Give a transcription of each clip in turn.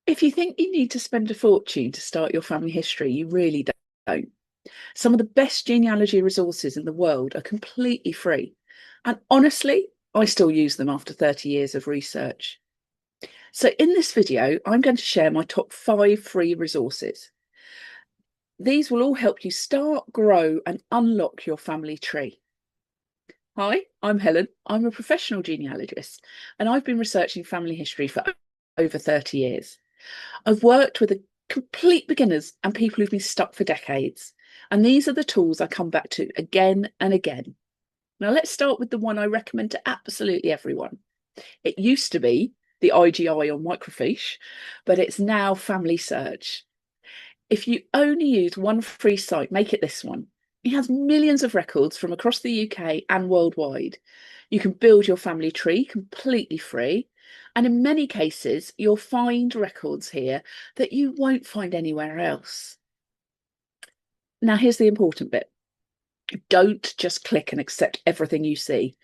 If you think you need to spend a fortune to start your family history, you really don't. Some of the best genealogy resources in the world are completely free. And honestly, I still use them after 30 years of research. So in this video, I'm going to share my top 5 free resources. These will all help you start, grow, and unlock your family tree. Hi, I'm Helen. I'm a professional genealogist, and I've been researching family history for over 30 years. I've worked with complete beginners and people who've been stuck for decades. And these are the tools I come back to again and again. Now, let's start with the one I recommend to absolutely everyone. It used to be the IGI on microfiche, but it's now FamilySearch. If you only use one free site, make it this one. It has millions of records from across the UK and worldwide. You can build your family tree completely free. And in many cases, you'll find records here that you won't find anywhere else. Now, here's the important bit. Don't just click and accept everything you see.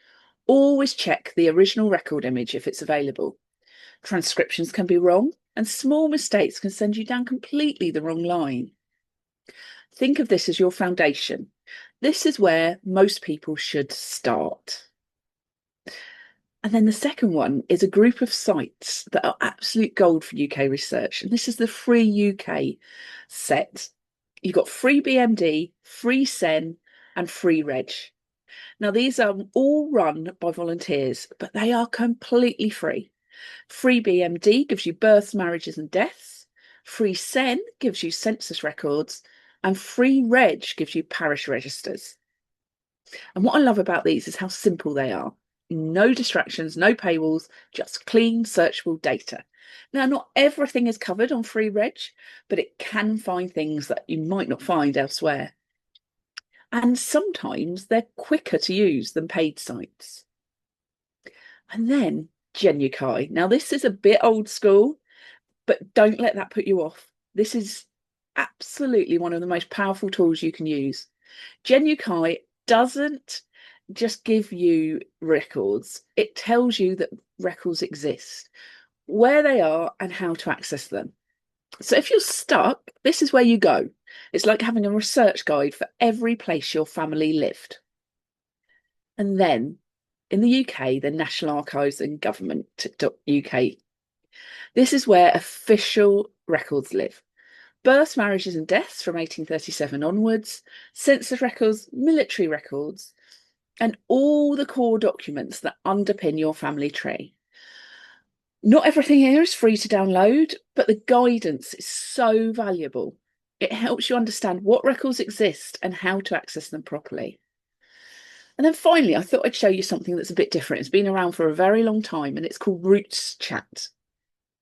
Always check the original record image if it's available. Transcriptions can be wrong, and small mistakes can send you down completely the wrong line. Think of this as your foundation. This is where most people should start. And then the second one is a group of sites that are absolute gold for UK research. And this is the Free UK set. You've got FreeBMD, FreeCEN, and FreeREG. Now, these are all run by volunteers, but they are completely free. FreeBMD gives you births, marriages, and deaths. FreeCEN gives you census records. And FreeREG gives you parish registers. And what I love about these is how simple they are. No distractions, no paywalls, just clean, searchable data. Now, not everything is covered on FreeREG, but it can find things that you might not find elsewhere. And sometimes they're quicker to use than paid sites. And then GENUKI. Now, this is a bit old school, but don't let that put you off. This is absolutely one of the most powerful tools you can use. GENUKI doesn't just give you records, it tells you that records exist, where they are, and how to access them. So if you're stuck, this is where you go. It's like having a research guide for every place your family lived. And then in the UK, the National Archives and Government.uk. This is where official records live. Births, marriages, and deaths from 1837 onwards, census records, military records, and all the core documents that underpin your family tree. Not everything here is free to download, but the guidance is so valuable. It helps you understand what records exist and how to access them properly. And then finally, I thought I'd show you something that's a bit different. It's been around for a very long time, and it's called RootsChat.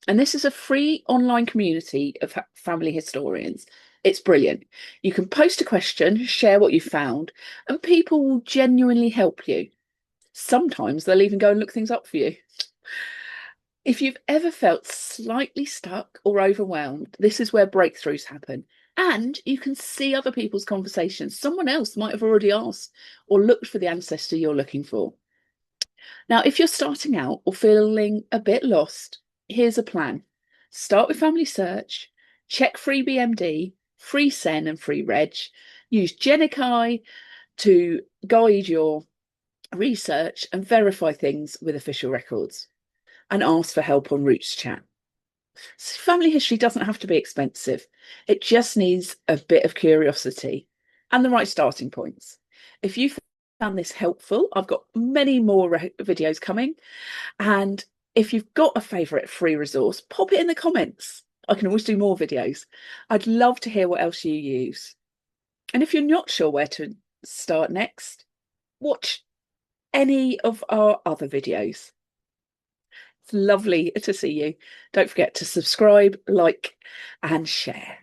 And this is a free online community of family historians. It's brilliant. You can post a question, share what you found, and people will genuinely help you. Sometimes they'll even go and look things up for you. If you've ever felt slightly stuck or overwhelmed, this is where breakthroughs happen. And you can see other people's conversations. Someone else might have already asked or looked for the ancestor you're looking for. Now, if you're starting out or feeling a bit lost, here's a plan. Start with FamilySearch, check FreeBMD, FreeCEN and FreeREG, use GENUKI to guide your research and verify things with official records, and ask for help on RootsChat. So family history doesn't have to be expensive. It just needs a bit of curiosity and the right starting points. If you found this helpful, I've got many more videos coming, and if you've got a favourite free resource, pop it in the comments. I can always do more videos. I'd love to hear what else you use. And if you're not sure where to start next, watch any of our other videos. It's lovely to see you. Don't forget to subscribe, like, and share.